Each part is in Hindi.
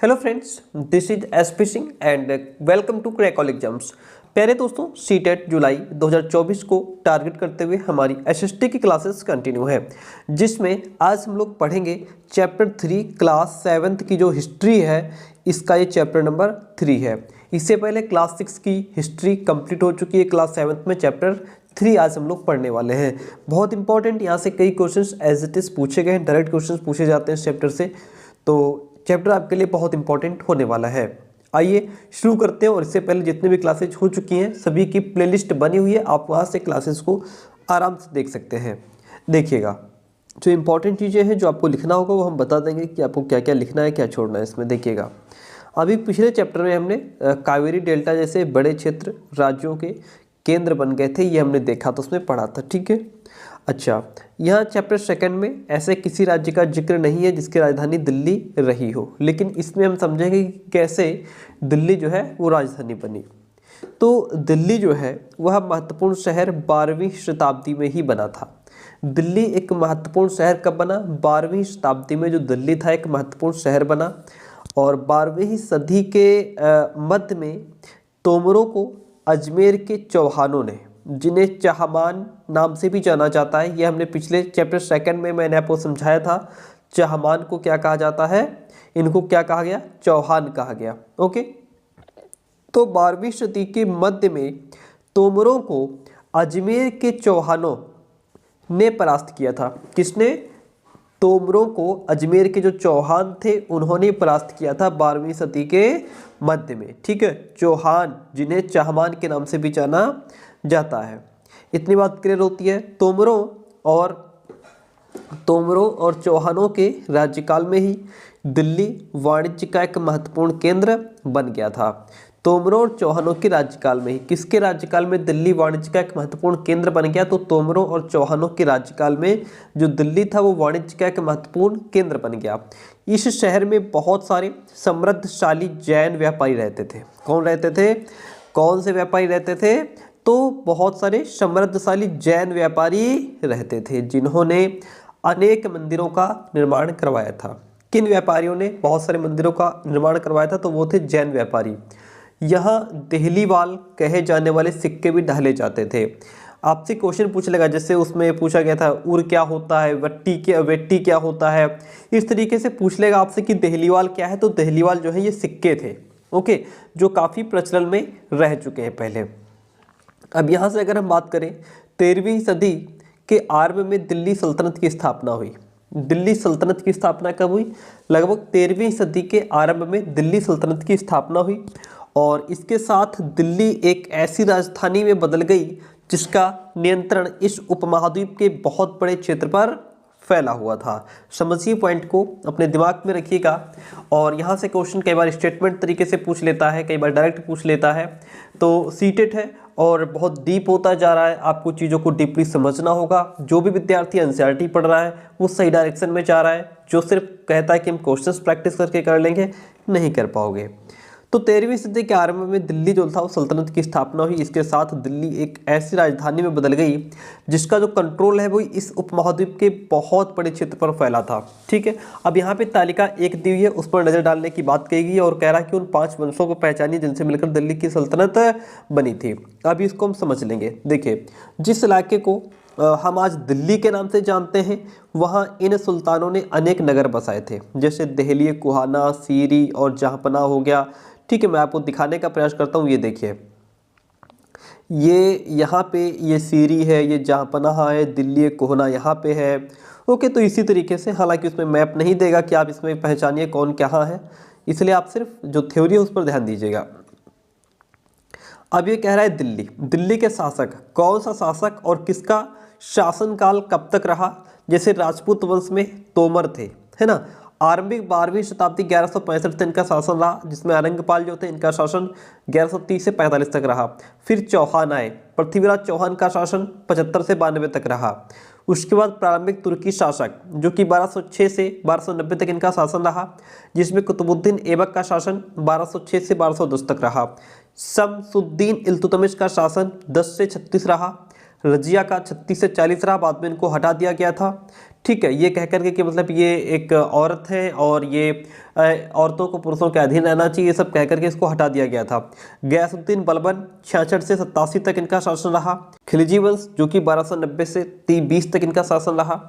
Hello friends, this is SP Singh and welcome to crack all exams. प्यारे दोस्तों, सीटेट जुलाई 2024 को टारगेट करते हुए हमारी एसएसटी की क्लासेस कंटिन्यू है, जिसमें आज हम लोग पढ़ेंगे चैप्टर 3 क्लास 7th की जो हिस्ट्री है, इसका ये चैप्टर नंबर 3 है। इससे पहले क्लास 6 की हिस्ट्री कंप्लीट हो चुकी है। क्लास 7th में चैप्टर 3 आज हम लोग पढ़ने वाले हैं। बहुत इंपॉर्टेंट, यहाँ से कई क्वेश्चंस एज इट इज़ पूछे गए हैं, डायरेक्ट क्वेश्चंस पूछे जाते हैं इस चैप्टर से, तो चैप्टर आपके लिए बहुत इंपॉर्टेंट होने वाला है। आइए शुरू करते हैं। और इससे पहले जितने भी क्लासेज हो चुकी हैं सभी की प्लेलिस्ट बनी हुई है, आप वहाँ से क्लासेस को आराम से देख सकते हैं। देखिएगा, जो इंपॉर्टेंट चीज़ें हैं जो आपको लिखना होगा वो हम बता देंगे कि आपको क्या क्या लिखना है, क्या छोड़ना है इसमें। देखिएगा, अभी पिछले चैप्टर में हमने कावेरी डेल्टा जैसे बड़े क्षेत्र राज्यों के केंद्र बन गए थे, ये हमने देखा था, उसमें पढ़ा था, ठीक है। अच्छा, यहाँ चैप्टर 2 में ऐसे किसी राज्य का जिक्र नहीं है जिसकी राजधानी दिल्ली रही हो, लेकिन इसमें हम समझेंगे कि कैसे दिल्ली जो है वो राजधानी बनी। तो दिल्ली जो है वह महत्वपूर्ण शहर 12वीं शताब्दी में ही बना था। दिल्ली एक महत्वपूर्ण शहर कब बना? 12वीं शताब्दी में जो दिल्ली था एक महत्वपूर्ण शहर बना। और 12वीं सदी के मध्य में तोमरों को अजमेर के चौहानों ने, जिन्हें चाहमान नाम से भी जाना जाता है, ये हमने पिछले चैप्टर 2 में मैंने आपको समझाया था। चाहमान को क्या कहा जाता है? इनको क्या कहा गया? चौहान कहा गया। ओके, तो 12वीं सदी के मध्य में तोमरों को अजमेर के चौहानों ने परास्त किया था। किसने? तोमरों को अजमेर के जो चौहान थे उन्होंने परास्त किया था 12वीं सदी के मध्य में, ठीक है। चौहान, जिन्हें चाहमान के नाम से भी जाना जाता है। इतनी बात क्लियर होती है। तोमरों और चौहानों के राज्यकाल में ही दिल्ली वाणिज्य का एक महत्वपूर्ण केंद्र बन गया था। तोमरों और चौहानों के राज्यकाल में ही, किसके राज्यकाल में दिल्ली वाणिज्य का एक महत्वपूर्ण केंद्र बन गया? तो तोमरों और चौहानों के राज्यकाल में जो दिल्ली था वो वाणिज्य का एक महत्वपूर्ण केंद्र बन गया। इस शहर में बहुत सारे समृद्धशाली जैन व्यापारी रहते थे। कौन रहते थे? कौन से व्यापारी रहते थे? तो बहुत सारे समृद्धशाली जैन व्यापारी रहते थे, जिन्होंने अनेक मंदिरों का निर्माण करवाया था। किन व्यापारियों ने बहुत सारे मंदिरों का निर्माण करवाया था? तो वो थे जैन व्यापारी। यहाँ देहलीवाल कहे जाने वाले सिक्के भी ढाले जाते थे। आपसे क्वेश्चन पूछ लेगा, जैसे उसमें पूछा गया था उर क्या होता है, वेट्टी क्या होता है, इस तरीके से पूछ लेगा आपसे कि देहलीवाल क्या है। तो देहलीवाल जो है ये सिक्के थे, ओके, जो काफ़ी प्रचलन में रह चुके हैं पहले। अब यहाँ से अगर हम बात करें, 13वीं सदी के आरंभ में दिल्ली सल्तनत की स्थापना हुई। दिल्ली सल्तनत की स्थापना कब हुई? लगभग 13वीं सदी के आरंभ में दिल्ली सल्तनत की स्थापना हुई। और इसके साथ दिल्ली एक ऐसी राजधानी में बदल गई जिसका नियंत्रण इस उपमहाद्वीप के बहुत बड़े क्षेत्र पर फैला हुआ था। समझिए, पॉइंट को अपने दिमाग में रखिएगा। और यहाँ से क्वेश्चन कई बार स्टेटमेंट तरीके से पूछ लेता है, कई बार डायरेक्ट पूछ लेता है। तो सीटेट है और बहुत डीप होता जा रहा है, आपको चीज़ों को डीपली समझना होगा। जो भी विद्यार्थी एनसीईआरटी पढ़ रहा है वो सही डायरेक्शन में जा रहा है। जो सिर्फ कहता है कि हम क्वेश्चंस प्रैक्टिस करके कर लेंगे, नहीं कर पाओगे। तो 13वीं सदी के आरंभ में दिल्ली जो था वो सल्तनत की स्थापना हुई। इसके साथ दिल्ली एक ऐसी राजधानी में बदल गई जिसका जो कंट्रोल है वो इस उपमहाद्वीप के बहुत बड़े क्षेत्र पर फैला था, ठीक है। अब यहाँ पे तालिका एक दी हुई है, उस पर नज़र डालने की बात कही गई है और कह रहा है कि उन 5 वंशों को पहचानिए जिनसे मिलकर दिल्ली की सल्तनत बनी थी। अभी इसको हम समझ लेंगे। देखिए, जिस इलाके को हम आज दिल्ली के नाम से जानते हैं, वहाँ इन सुल्तानों ने अनेक नगर बसाए थे, जैसे देहली, कुहाना, सीरी और जहाँपना हो गया, ठीक है। मैं आपको दिखाने का प्रयास करता हूँ। ये देखिए, ये यहाँ पे ये सीरी है, ये जहाँपना है, दिल्ली कोहना यहाँ पे है, ओके। तो इसी तरीके से, हालांकि उसमें मैप नहीं देगा कि आप इसमें पहचानिए कौन कहाँ है, इसलिए आप सिर्फ जो थ्योरी है उस पर ध्यान दीजिएगा। अब ये कह रहा है दिल्ली, दिल्ली के शासक, कौन सा शासक और किसका शासनकाल कब तक रहा? जैसे राजपूत वंश में तोमर थे, है ना। आरंभिक 12वीं शताब्दी 1165 से इनका शासन रहा, जिसमें औरंगपाल जो थे इनका शासन 1130 से 45 तक रहा। फिर चौहान आए, पृथ्वीराज चौहान का शासन 75 से 92 तक रहा। उसके बाद प्रारंभिक तुर्की शासक जो कि 1206 से 1290 तक इनका शासन रहा, जिसमें कुतुबुद्दीन ऐबक का शासन 1206 से 1210 तक रहा। शमसुद्दीन इल्तुतमिश का शासन 10 से 36 रहा। रजिया का 36 से 40 रहा, बाद में इनको हटा दिया गया था, ठीक है, ये कह करके कि मतलब ये एक औरत है और ये औरतों को पुरुषों के अधीन रहना चाहिए, ये सब कह करके इसको हटा दिया गया था। गयासुद्दीन बलबन 66 से 87 तक इनका शासन रहा। खिलजी वंश जो कि 1290 से 20 तक इनका शासन रहा।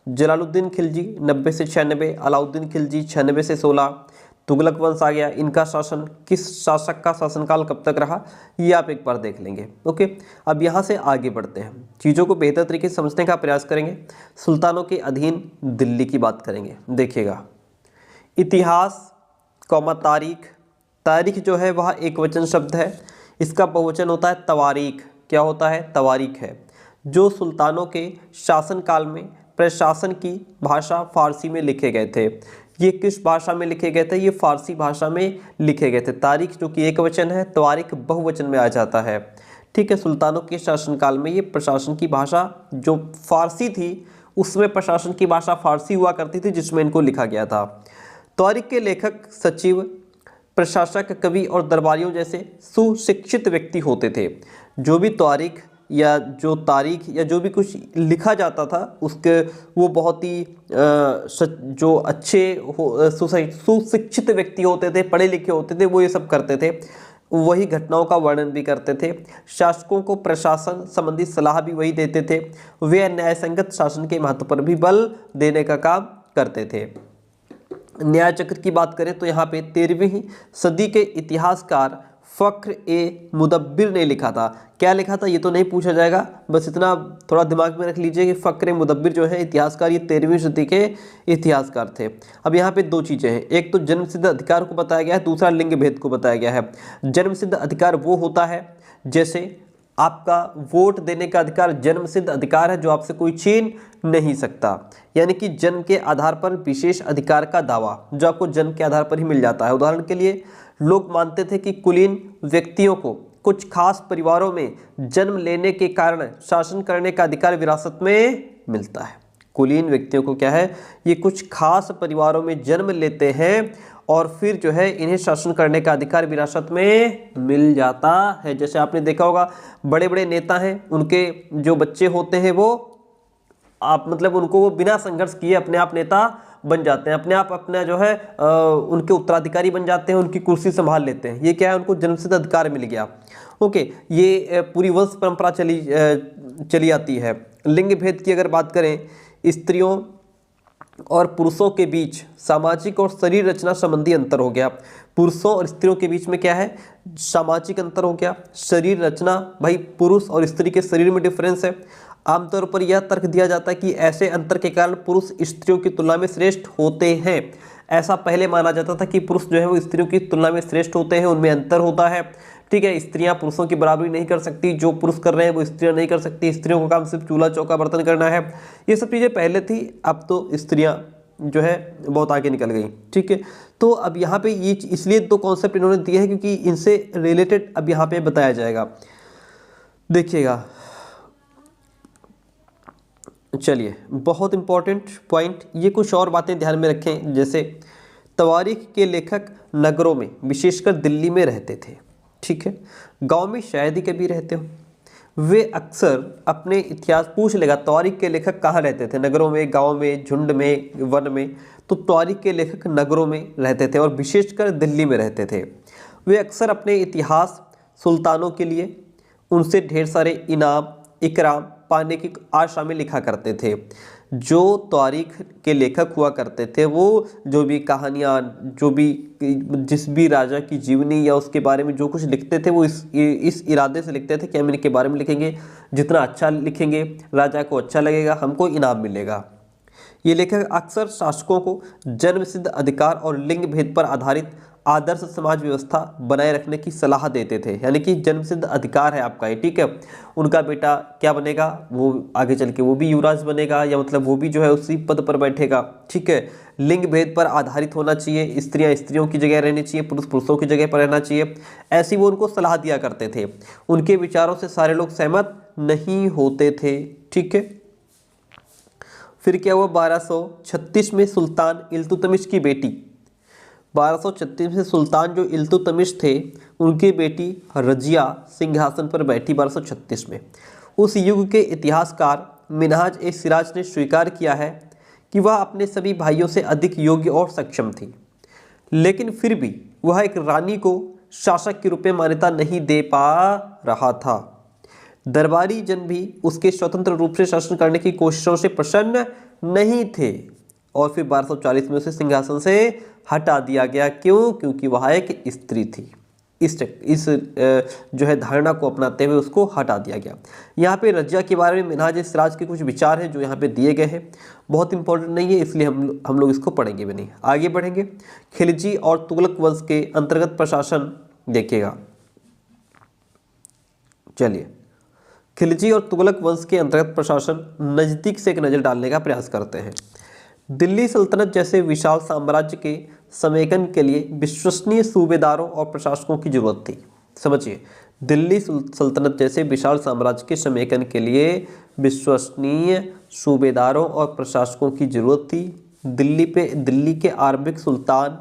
जलालुद्दीन खिलजी 90 से 96, अलाउद्दीन खिलजी 96 से 16। तुगलक वंश आ गया, इनका शासन, किस शासक का शासनकाल कब तक रहा ये आप एक बार देख लेंगे। ओके, अब यहाँ से आगे बढ़ते हैं, चीज़ों को बेहतर तरीके से समझने का प्रयास करेंगे। सुल्तानों के अधीन दिल्ली की बात करेंगे। देखिएगा, इतिहास कौमा तारीख, तारीख जो है वह एक वचन शब्द है, इसका बहुवचन होता है तवारीख। क्या होता है? तवारीख है। जो सुल्तानों के शासनकाल में प्रशासन की भाषा फारसी में लिखे गए थे। ये किस भाषा में लिखे गए थे? ये फारसी भाषा में लिखे गए थे। तारीख जो कि एक वचन है, तवारीख बहुवचन में आ जाता है। ठीक है, सुल्तानों के शासनकाल में ये प्रशासन की भाषा जो फारसी थी, उसमें प्रशासन की भाषा फारसी हुआ करती थी, जिसमें इनको लिखा गया था। तारीख के लेखक सचिव, प्रशासक, कवि और दरबारियों जैसे सुशिक्षित व्यक्ति होते थे। जो भी तारीख या जो भी कुछ लिखा जाता था उसके वो बहुत ही जो अच्छे सुशिक्षित व्यक्ति होते थे, पढ़े लिखे होते थे, वो ये सब करते थे। वही घटनाओं का वर्णन भी करते थे। शासकों को प्रशासन संबंधी सलाह भी वही देते थे। वे न्यायसंगत शासन के महत्व पर भी बल देने का काम करते थे। न्याय चक्र की बात करें तो यहाँ पे 13वीं सदी के इतिहासकार फ़ख्र ए मुदब्बिर ने लिखा था। क्या लिखा था ये तो नहीं पूछा जाएगा, बस इतना थोड़ा दिमाग में रख लीजिए कि फ़ख्र ए मुदब्बिर जो है इतिहासकार, ये 13वीं सदी के इतिहासकार थे। अब यहाँ पे दो चीज़ें हैं, एक तो जन्मसिद्ध अधिकार को बताया गया है, दूसरा लिंग भेद को बताया गया है। जन्मसिद्ध अधिकार वो होता है जैसे आपका वोट देने का अधिकार जन्मसिद्ध अधिकार है जो आपसे कोई छीन नहीं सकता, यानी कि जन्म के आधार पर विशेष अधिकार का दावा जो आपको जन्म के आधार पर ही मिल जाता है। उदाहरण के लिए लोग मानते थे कि कुलीन व्यक्तियों को कुछ खास परिवारों में जन्म लेने के कारण शासन करने का अधिकार विरासत में मिलता है। कुलीन व्यक्तियों को क्या है, ये कुछ खास परिवारों में जन्म लेते हैं और फिर जो है इन्हें शासन करने का अधिकार विरासत में मिल जाता है। जैसे आपने देखा होगा बड़े बड़े नेता हैं, उनके जो बच्चे होते हैं वो मतलब उनको वो बिना संघर्ष किए अपने आप नेता बन जाते हैं, अपने आप अपना जो है उनके उत्तराधिकारी बन जाते हैं, उनकी कुर्सी संभाल लेते हैं। ये क्या है, उनको जन्मसिद्ध अधिकार मिल गया। ओके, ये पूरी वंश परंपरा चली आती है। लिंग भेद की अगर बात करें, स्त्रियों और पुरुषों के बीच सामाजिक और शरीर रचना संबंधी अंतर हो गया। पुरुषों और स्त्रियों के बीच में क्या है, सामाजिक अंतर हो गया। शरीर रचना, भाई पुरुष और स्त्री के शरीर में डिफरेंस है। आमतौर पर यह तर्क दिया जाता है कि ऐसे अंतर के कारण पुरुष स्त्रियों की तुलना में श्रेष्ठ होते हैं। ऐसा पहले माना जाता था कि पुरुष जो है वो स्त्रियों की तुलना में श्रेष्ठ होते हैं, उनमें अंतर होता है। ठीक है, स्त्रियां पुरुषों की बराबरी नहीं कर सकती, जो पुरुष कर रहे हैं वो स्त्रियां नहीं कर सकती, स्त्रियों का काम सिर्फ चूल्हा चौका बर्तन करना है। ये सब चीज़ें पहले थी, अब तो स्त्रियां जो है बहुत आगे निकल गई। ठीक है, तो अब यहाँ पे ये इसलिए दो कॉन्सेप्ट इन्होंने दिए हैं क्योंकि इनसे रिलेटेड अब यहाँ पे बताया जाएगा। देखिएगा, चलिए बहुत इंपॉर्टेंट पॉइंट, ये कुछ और बातें ध्यान में रखें। जैसे तवारीख के लेखक नगरों में विशेषकर दिल्ली में रहते थे। ठीक है, गांव में शायद ही कभी रहते हो। वे अक्सर अपने इतिहास पूछ लेगा तवारीख के लेखक कहाँ रहते थे, नगरों में, गांव में, झुंड में, वन में। तो तवारीख के लेखक नगरों में रहते थे और विशेषकर दिल्ली में रहते थे। वे अक्सर अपने इतिहास सुल्तानों के लिए उनसे ढेर सारे इनाम इकराम पाने की आशा में लिखा करते थे। जो तारीख के लेखक हुआ करते थे वो जो भी कहानियाँ, जो भी जिस भी राजा की जीवनी या उसके बारे में जो कुछ लिखते थे वो इस इरादे से लिखते थे कि हम इनके बारे में लिखेंगे, जितना अच्छा लिखेंगे राजा को अच्छा लगेगा, हमको इनाम मिलेगा। ये लेखक अक्सर शासकों को जन्मसिद्ध अधिकार और लिंग भेद पर आधारित आदर्श समाज व्यवस्था बनाए रखने की सलाह देते थे। यानी कि जन्मसिद्ध अधिकार है आपका ये, ठीक है, उनका बेटा क्या बनेगा, वो आगे चल के वो भी युवराज बनेगा, या मतलब वो भी जो है उसी पद पर बैठेगा। ठीक है, लिंग भेद पर आधारित होना चाहिए, स्त्रियां स्त्रियों की जगह रहनी चाहिए, पुरुष पुरुषों की जगह पर रहना चाहिए, ऐसी वो उनको सलाह दिया करते थे। उनके विचारों से सारे लोग सहमत नहीं होते थे। ठीक है, फिर क्या हुआ, 1236 में सुल्तान इल्तुतमिश की बेटी, 1236 में सुल्तान जो इल्तुतमिश थे उनकी बेटी रजिया सिंहासन पर बैठी 1236 में। उस युग के इतिहासकार मिनहाज ए सिराज ने स्वीकार किया है कि वह अपने सभी भाइयों से अधिक योग्य और सक्षम थी, लेकिन फिर भी वह एक रानी को शासक के रूप में मान्यता नहीं दे पा रहा था। दरबारी जन भी उसके स्वतंत्र रूप से शासन करने की कोशिशों से प्रसन्न नहीं थे और फिर 1240 में उसे सिंहासन से हटा दिया गया। क्यों? क्योंकि वह एक स्त्री थी। इस जो है धारणा को अपनाते हुए उसको हटा दिया गया। यहाँ पे रजिया के बारे में मिन्हाज सिराज के कुछ विचार हैं जो यहाँ पे दिए गए हैं, बहुत इंपॉर्टेंट नहीं है इसलिए हम लोग इसको पढ़ेंगे भी नहीं। आगे बढ़ेंगे। खिलजी और तुगलक वंश के अंतर्गत प्रशासन देखिएगा। चलिए, खिलजी और तुगलक वंश के अंतर्गत प्रशासन नज़दीक से एक नज़र डालने का प्रयास करते हैं। दिल्ली सल्तनत जैसे विशाल साम्राज्य के समेकन के लिए विश्वसनीय सूबेदारों और प्रशासकों की जरूरत थी। समझिए, दिल्ली सल्तनत जैसे विशाल साम्राज्य के समेकन के लिए विश्वसनीय सूबेदारों और प्रशासकों की जरूरत थी। दिल्ली के आरंभिक सुल्तान,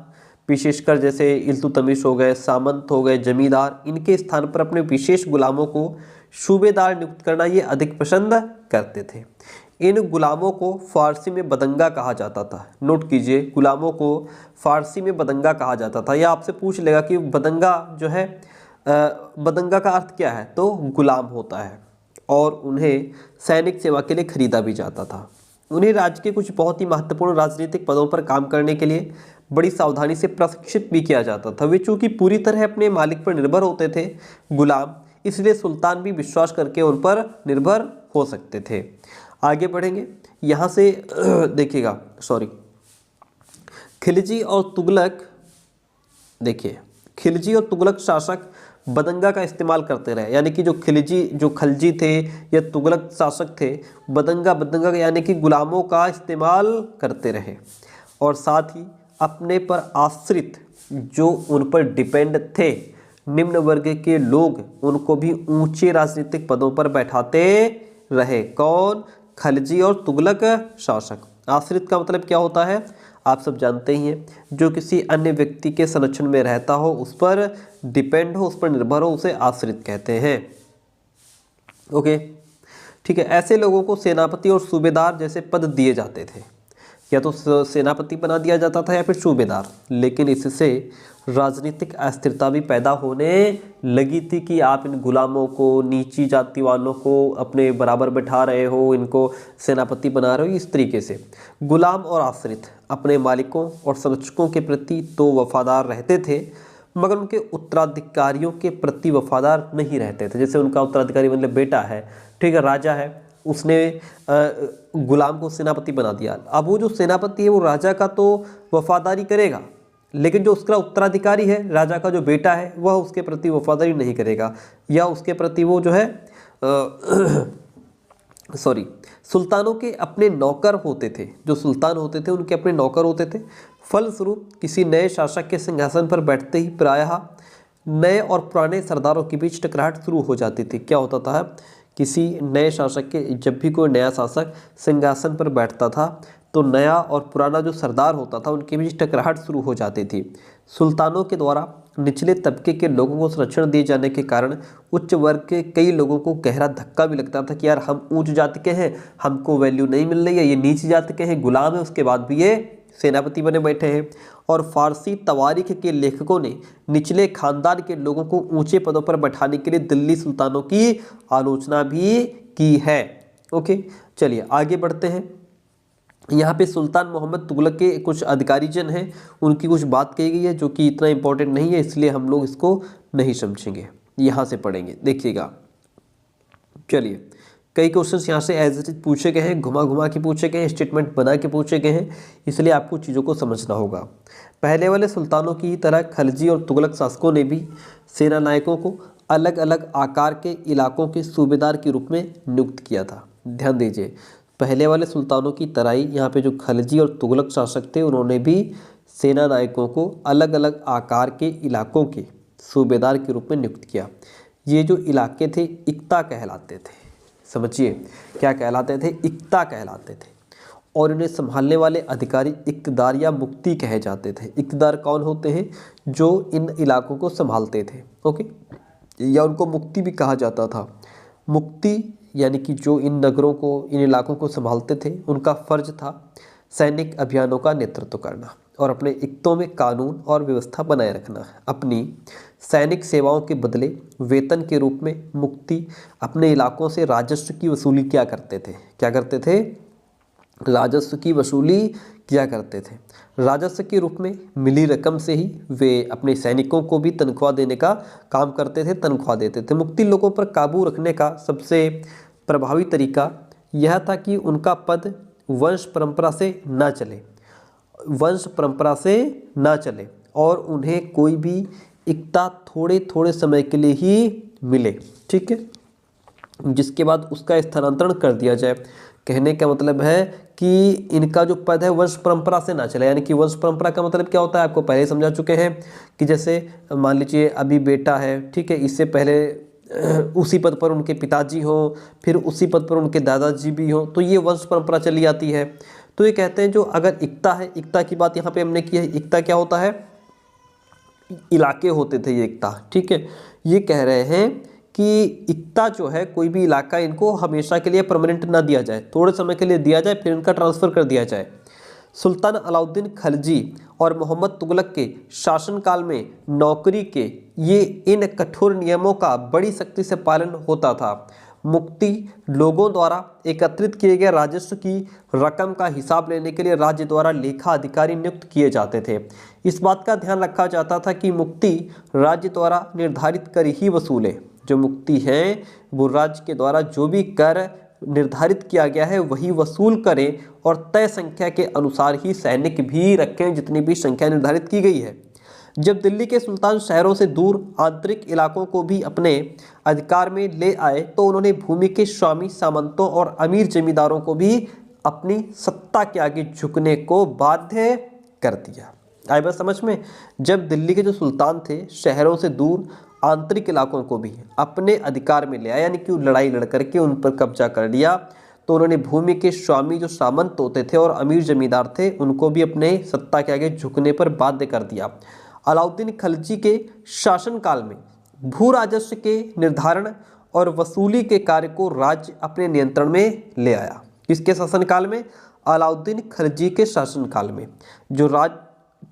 विशेषकर जैसे इल्तुतमिश हो गए, सामंत हो गए, जमींदार, इनके स्थान पर अपने विशेष गुलामों को सूबेदार नियुक्त करना ये अधिक पसंद करते थे। इन गुलामों को फारसी में बदंगा कहा जाता था। नोट कीजिए, गुलामों को फारसी में बदंगा कहा जाता था। या आपसे पूछ लेगा कि बदंगा जो है बदंगा का अर्थ क्या है, तो गुलाम होता है और उन्हें सैनिक सेवा के लिए खरीदा भी जाता था। उन्हें राज्य के कुछ बहुत ही महत्वपूर्ण राजनीतिक पदों पर काम करने के लिए बड़ी सावधानी से प्रशिक्षित भी किया जाता था। वे चूंकि पूरी तरह अपने मालिक पर निर्भर होते थे गुलाम, इसलिए सुल्तान भी विश्वास करके उन पर निर्भर हो सकते थे। आगे बढ़ेंगे। यहाँ से देखिएगा, खिलजी और तुगलक, देखिए खिलजी और तुगलक शासक बदंगा का इस्तेमाल करते रहे। यानी कि जो खलजी थे या तुगलक शासक थे, बदंगा यानी कि गुलामों का इस्तेमाल करते रहे और साथ ही अपने पर आश्रित जो उन पर डिपेंड थे निम्न वर्ग के लोग, उनको भी ऊंचे राजनीतिक पदों पर बैठाते रहे। कौन? खलजी और तुगलक शासक। आश्रित का मतलब क्या होता है, आप सब जानते ही हैं, जो किसी अन्य व्यक्ति के संरक्षण में रहता हो, उस पर डिपेंड हो, उस पर निर्भर हो, उसे आश्रित कहते हैं। ओके, ठीक है। ऐसे लोगों को सेनापति और सूबेदार जैसे पद दिए जाते थे, या तो सेनापति बना दिया जाता था या फिर सूबेदार। लेकिन इससे राजनीतिक अस्थिरता भी पैदा होने लगी थी कि आप इन गुलामों को, नीची जाति वालों को अपने बराबर बैठा रहे हो, इनको सेनापति बना रहे हो। इस तरीके से गुलाम और आश्रित अपने मालिकों और संरक्षकों के प्रति तो वफादार रहते थे, मगर उनके उत्तराधिकारियों के प्रति वफादार नहीं रहते थे। जैसे उनका उत्तराधिकारी मतलब बेटा है, ठीक है, राजा है, उसने गुलाम को सेनापति बना दिया। अब वो जो सेनापति है वो राजा का तो वफादारी करेगा, लेकिन जो उसका उत्तराधिकारी है, राजा का जो बेटा है, वह उसके प्रति वफादारी नहीं करेगा, या उसके प्रति वो जो है सुल्तानों के अपने नौकर होते थे। जो सुल्तान होते थे उनके अपने नौकर होते थे। फलस्वरूप किसी नए शासक के सिंहासन पर बैठते ही प्रायः नए और पुराने सरदारों के बीच टकराहट शुरू हो जाती थी। क्या होता था, किसी नए शासक के, जब भी कोई नया शासक सिंहासन पर बैठता था तो नया और पुराना जो सरदार होता था उनके बीच टकराहट शुरू हो जाती थी। सुल्तानों के द्वारा निचले तबके के लोगों को संरक्षण दिए जाने के कारण उच्च वर्ग के कई लोगों को गहरा धक्का भी लगता था कि यार हम उच्च जाति के हैं, हमको वैल्यू नहीं मिल रही है, ये नीच जाति के हैं, गुलाम है, उसके बाद भी ये सेनापति बने बैठे हैं। और फारसी तवारीख के लेखकों ने निचले खानदान के लोगों को ऊंचे पदों पर बैठाने के लिए दिल्ली सुल्तानों की आलोचना भी की है। ओके, चलिए आगे बढ़ते हैं। यहाँ पे सुल्तान मोहम्मद तुगलक के कुछ अधिकारी जन हैं, उनकी कुछ बात कही गई है जो कि इतना इंपॉर्टेंट नहीं है, इसलिए हम लोग इसको नहीं समझेंगे, यहाँ से पढ़ेंगे। देखिएगा, चलिए कई क्वेश्चंस यहाँ से एज इट इज पूछे गए हैं, घुमा घुमा के पूछे गए हैं, स्टेटमेंट बना के पूछे गए हैं, इसलिए आपको चीज़ों को समझना होगा। पहले वाले सुल्तानों की तरह खलजी और तुगलक शासकों ने भी सेना नायकों को अलग अलग आकार के इलाकों के सूबेदार के रूप में नियुक्त किया था। ध्यान दीजिए, पहले वाले सुल्तानों की तरह ही यहाँ पे जो खलजी और तुगलक शासक थे उन्होंने भी सेना नायकों को अलग अलग आकार के इलाकों के सूबेदार के रूप में नियुक्त किया। ये जो इलाके थे इक्ता कहलाते थे। समझिए क्या कहलाते थे, इक्ता कहलाते थे। और इन्हें संभालने वाले अधिकारी इक्तदार या मुक्ति कहे जाते थे। इक्तदार कौन होते हैं, जो इन इलाकों को संभालते थे। ओके, या उनको मुक्ति भी कहा जाता था। मुक्ति यानी कि जो इन नगरों को, इन इलाकों को संभालते थे, उनका फर्ज था सैनिक अभियानों का नेतृत्व करना और अपने इक्तों में कानून और व्यवस्था बनाए रखना। अपनी सैनिक सेवाओं के बदले वेतन के रूप में मुक्ति अपने इलाकों से राजस्व की वसूली क्या करते थे? क्या करते थे? राजस्व की वसूली किया करते थे। राजस्व के रूप में मिली रकम से ही वे अपने सैनिकों को भी तनख्वाह देने का काम करते थे, तनख्वाह देते थे। मुक्ति लोगों पर काबू रखने का सबसे प्रभावी तरीका यह था कि उनका पद वंश परंपरा से ना चले, वंश परंपरा से ना चले और उन्हें कोई भी इक्ता थोड़े थोड़े समय के लिए ही मिले, ठीक है, जिसके बाद उसका स्थानांतरण कर दिया जाए। कहने का मतलब है कि इनका जो पद है वंश परंपरा से ना चले। यानी कि वंश परंपरा का मतलब क्या होता है, आपको पहले समझा चुके हैं कि जैसे मान लीजिए अभी बेटा है, ठीक है, इससे पहले उसी पद पर उनके पिताजी हों, फिर उसी पद पर उनके दादाजी भी हों, तो ये वंश परंपरा चली आती है। तो ये कहते हैं जो अगर इक्ता है, इक्ता की बात यहाँ पे हमने की है, इक्ता क्या होता है? इलाके होते थे ये इक्ता, ठीक है। ये कह रहे हैं कि इक्ता जो है कोई भी इलाका इनको हमेशा के लिए परमानेंट ना दिया जाए, थोड़े समय के लिए दिया जाए, फिर इनका ट्रांसफ़र कर दिया जाए। सुल्तान अलाउद्दीन खलजी और मोहम्मद तुगलक के शासनकाल में नौकरी के ये इन कठोर नियमों का बड़ी सख्ती से पालन होता था। मुक्ति लोगों द्वारा एकत्रित किए गए राजस्व की रकम का हिसाब लेने के लिए राज्य द्वारा लेखा अधिकारी नियुक्त किए जाते थे। इस बात का ध्यान रखा जाता था कि मुक्ति राज्य द्वारा निर्धारित कर ही वसूले। जो मुक्ति है वो राज्य के द्वारा जो भी कर निर्धारित किया गया है वही वसूल करें और तय संख्या के अनुसार ही सैनिक भी रखें जितनी भी संख्या निर्धारित की गई है। जब दिल्ली के सुल्तान शहरों से दूर आंतरिक इलाकों को भी अपने अधिकार में ले आए तो उन्होंने भूमि के स्वामी सामंतों और अमीर जमींदारों को भी अपनी सत्ता के आगे झुकने को बाध्य कर दिया। आए बात समझ में? जब दिल्ली के जो सुल्तान थे शहरों से दूर आंतरिक इलाकों को भी अपने अधिकार में ले आया, यानी कि लड़ाई लड़ करके उन पर कब्जा कर लिया, तो उन्होंने भूमि के स्वामी जो सामंत होते थे और अमीर जमींदार थे उनको भी अपने सत्ता के आगे झुकने पर बाध्य कर दिया। अलाउद्दीन खलजी के शासनकाल में भू राजस्व के निर्धारण और वसूली के कार्य को राज्य अपने नियंत्रण में ले आया। किसके शासनकाल में? अलाउद्दीन खलजी के शासनकाल में जो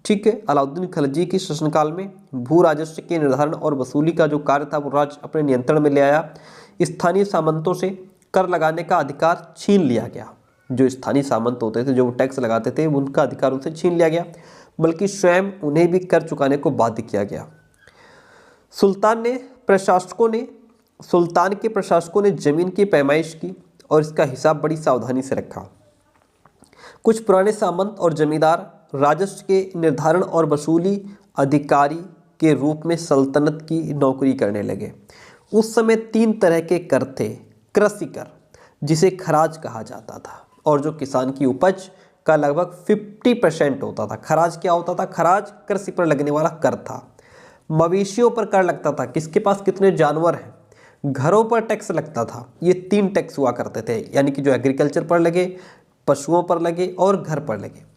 ठीक है, अलाउद्दीन खलजी के शासनकाल में भू राजस्व के निर्धारण और वसूली का जो कार्य था वो राज्य अपने नियंत्रण में ले आया। स्थानीय सामंतों से कर लगाने का अधिकार छीन लिया गया। जो स्थानीय सामंत होते थे जो टैक्स लगाते थे उनका अधिकार उनसे छीन लिया गया, बल्कि स्वयं उन्हें भी कर चुकाने को बाध्य किया गया। सुल्तान के प्रशासकों ने जमीन की पैमाइश की और इसका हिसाब बड़ी सावधानी से रखा। कुछ पुराने सामंत और जमींदार राजस्व के निर्धारण और वसूली अधिकारी के रूप में सल्तनत की नौकरी करने लगे। उस समय 3 तरह के कर थे। कृषि कर, जिसे खराज कहा जाता था, और जो किसान की उपज का लगभग 50% होता था। खराज क्या होता था? खराज कृषि पर लगने वाला कर था। मवेशियों पर कर लगता था, किसके पास कितने जानवर हैं। घरों पर टैक्स लगता था। ये 3 टैक्स हुआ करते थे, यानी कि जो एग्रीकल्चर पर लगे, पशुओं पर लगे और घर पर लगे।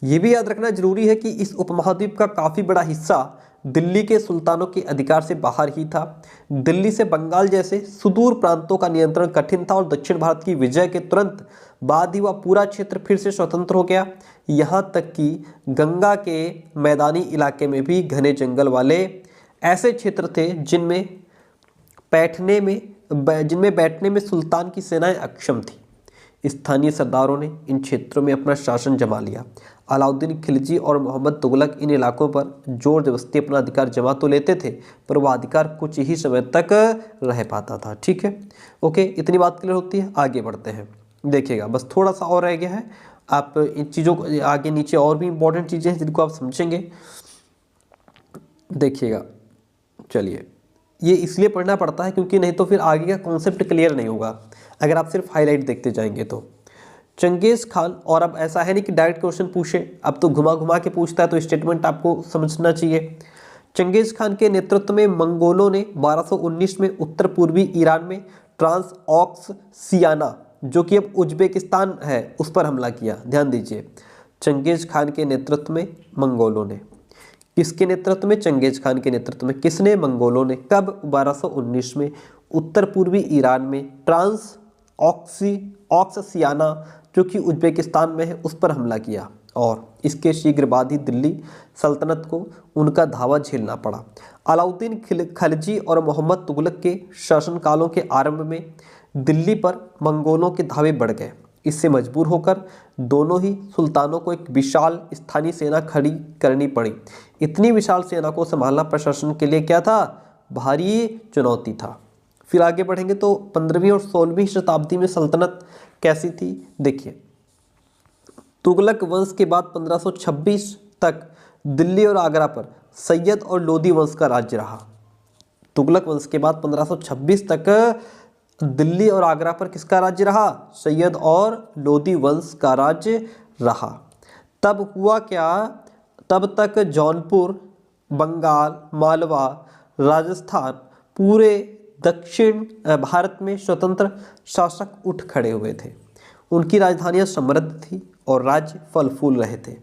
ये भी याद रखना जरूरी है कि इस उपमहाद्वीप का काफ़ी बड़ा हिस्सा दिल्ली के सुल्तानों के अधिकार से बाहर ही था। दिल्ली से बंगाल जैसे सुदूर प्रांतों का नियंत्रण कठिन था और दक्षिण भारत की विजय के तुरंत बाद ही वह पूरा क्षेत्र फिर से स्वतंत्र हो गया। यहाँ तक कि गंगा के मैदानी इलाके में भी घने जंगल वाले ऐसे क्षेत्र थे जिनमें बैठने में सुल्तान की सेनाएं अक्षम थी। स्थानीय सरदारों ने इन क्षेत्रों में अपना शासन जमा लिया। अलाउद्दीन खिलजी और मोहम्मद तुगलक इन इलाकों पर जोर जबरदस्ती अपना अधिकार जमा तो लेते थे, पर वह अधिकार कुछ ही समय तक रह पाता था। ठीक है, ओके, इतनी बात क्लियर होती है। आगे बढ़ते हैं, देखिएगा बस थोड़ा सा और रह गया है। आप इन चीज़ों को आगे नीचे और भी इंपॉर्टेंट चीज़ें हैं जिनको आप समझेंगे। देखिएगा, चलिए, ये इसलिए पढ़ना पड़ता है क्योंकि नहीं तो फिर आगे का कॉन्सेप्ट क्लियर नहीं होगा अगर आप सिर्फ हाईलाइट देखते जाएंगे तो। चंगेज़ खान, और अब ऐसा है नहीं कि डायरेक्ट क्वेश्चन पूछे, अब तो घुमा घुमा के पूछता है, तो स्टेटमेंट आपको समझना चाहिए। चंगेज़ खान के नेतृत्व में मंगोलों ने 1219 में उत्तर पूर्वी ईरान में ट्रांस ऑक्स सियाना, जो कि अब उज्बेकिस्तान है, उस पर हमला किया। ध्यान दीजिए, चंगेज़ खान के नेतृत्व में मंगोलों ने, किसके नेतृत्व में? चंगेज़ खान के नेतृत्व में। किसने? मंगोलों ने। कब? 1219 में उत्तर पूर्वी ईरान में ट्रांस ऑक्सियाना जो कि उज्बेकिस्तान में है, उस पर हमला किया और इसके शीघ्र बाद ही दिल्ली सल्तनत को उनका धावा झेलना पड़ा। अलाउद्दीन खिलजी और मोहम्मद तुगलक के शासनकालों के आरंभ में दिल्ली पर मंगोलों के धावे बढ़ गए। इससे मजबूर होकर दोनों ही सुल्तानों को एक विशाल स्थानीय सेना खड़ी करनी पड़ी। इतनी विशाल सेना को संभालना प्रशासन के लिए क्या था, भारी चुनौती था। फिर आगे बढ़ेंगे तो 15वीं और 16वीं शताब्दी में सल्तनत कैसी थी, देखिए। तुगलक वंश के बाद 1526 तक दिल्ली और आगरा पर सैयद और लोदी वंश का राज्य रहा। तुगलक वंश के बाद 1526 तक दिल्ली और आगरा पर किसका राज्य रहा, सैयद और लोदी वंश का राज्य रहा। तब हुआ क्या, तब तक जौनपुर, बंगाल, मालवा, राजस्थान, पूरे दक्षिण भारत में स्वतंत्र शासक उठ खड़े हुए थे। उनकी राजधानियां समृद्ध थी और राज्य फल फूल रहे थे।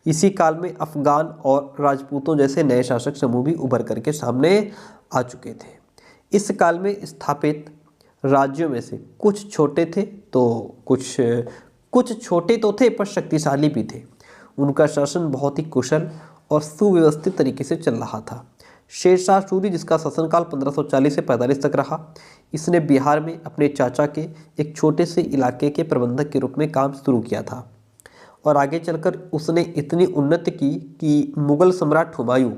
इसी काल में अफगान और राजपूतों जैसे नए शासक समूह भी उभर करके सामने आ चुके थे। इस काल में स्थापित राज्यों में से कुछ छोटे थे तो कुछ छोटे तो थे पर शक्तिशाली भी थे। उनका शासन बहुत ही कुशल और सुव्यवस्थित तरीके से चल रहा था। शेरशाह सूरी, जिसका शासनकाल 1540 से 45 तक रहा, इसने बिहार में अपने चाचा के एक छोटे से इलाके के प्रबंधक के रूप में काम शुरू किया था और आगे चलकर उसने इतनी उन्नति की कि मुगल सम्राट हुमायूं,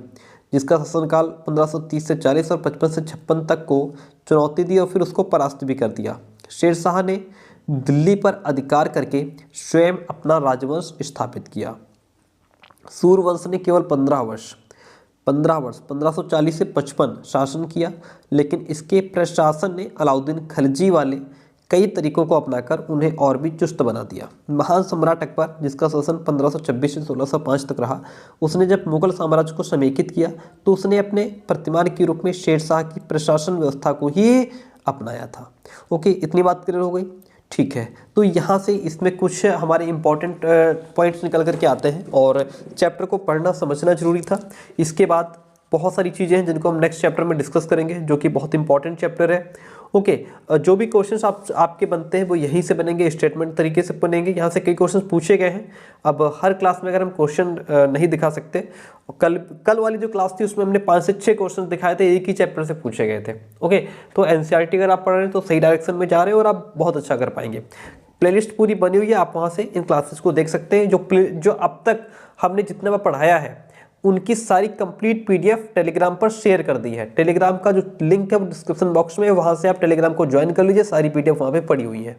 जिसका शासनकाल 1530 से 40 और 55 से 56 तक को चुनौती दी और फिर उसको परास्त भी कर दिया। शेरशाह ने दिल्ली पर अधिकार करके स्वयं अपना राजवंश स्थापित किया। सूरवंश ने केवल 15 वर्ष 1540 से 55 शासन किया, लेकिन इसके प्रशासन ने अलाउद्दीन खिलजी वाले कई तरीकों को अपनाकर उन्हें और भी चुस्त बना दिया। महान सम्राट अकबर, जिसका शासन 1526 से 1605 तक रहा, उसने जब मुगल साम्राज्य को समेकित किया तो उसने अपने प्रतिमान के रूप में शेरशाह की प्रशासन व्यवस्था को ही अपनाया था। ओके, इतनी बात क्लियर हो गई, ठीक है। तो यहाँ से इसमें कुछ हमारे इंपॉर्टेंट पॉइंट्स निकल करके आते हैं और चैप्टर को पढ़ना समझना जरूरी था। इसके बाद बहुत सारी चीज़ें हैं जिनको हम नेक्स्ट चैप्टर में डिस्कस करेंगे, जो कि बहुत इंपॉर्टेंट चैप्टर है। ओके, जो भी क्वेश्चंस आपके बनते हैं वो यहीं से बनेंगे, स्टेटमेंट तरीके से बनेंगे। यहाँ से कई क्वेश्चंस पूछे गए हैं। अब हर क्लास में अगर हम क्वेश्चन नहीं दिखा सकते, कल वाली जो क्लास थी उसमें हमने 5 से 6 क्वेश्चन दिखाए थे, एक ही चैप्टर से पूछे गए थे। ओके, तो एनसीईआरटी अगर आप पढ़ रहे हैं तो सही डायरेक्शन में जा रहे हैं और आप बहुत अच्छा कर पाएंगे। प्लेलिस्ट पूरी बनी हुई है, आप वहाँ से इन क्लासेस को देख सकते हैं। जो अब तक हमने जितना बार पढ़ाया है उनकी सारी कंप्लीट पीडीएफ टेलीग्राम पर शेयर कर दी है। टेलीग्राम का जो लिंक है वो डिस्क्रिप्शन बॉक्स में है, वहाँ से आप टेलीग्राम को ज्वाइन कर लीजिए, सारी पीडीएफ वहाँ पे पड़ी हुई है।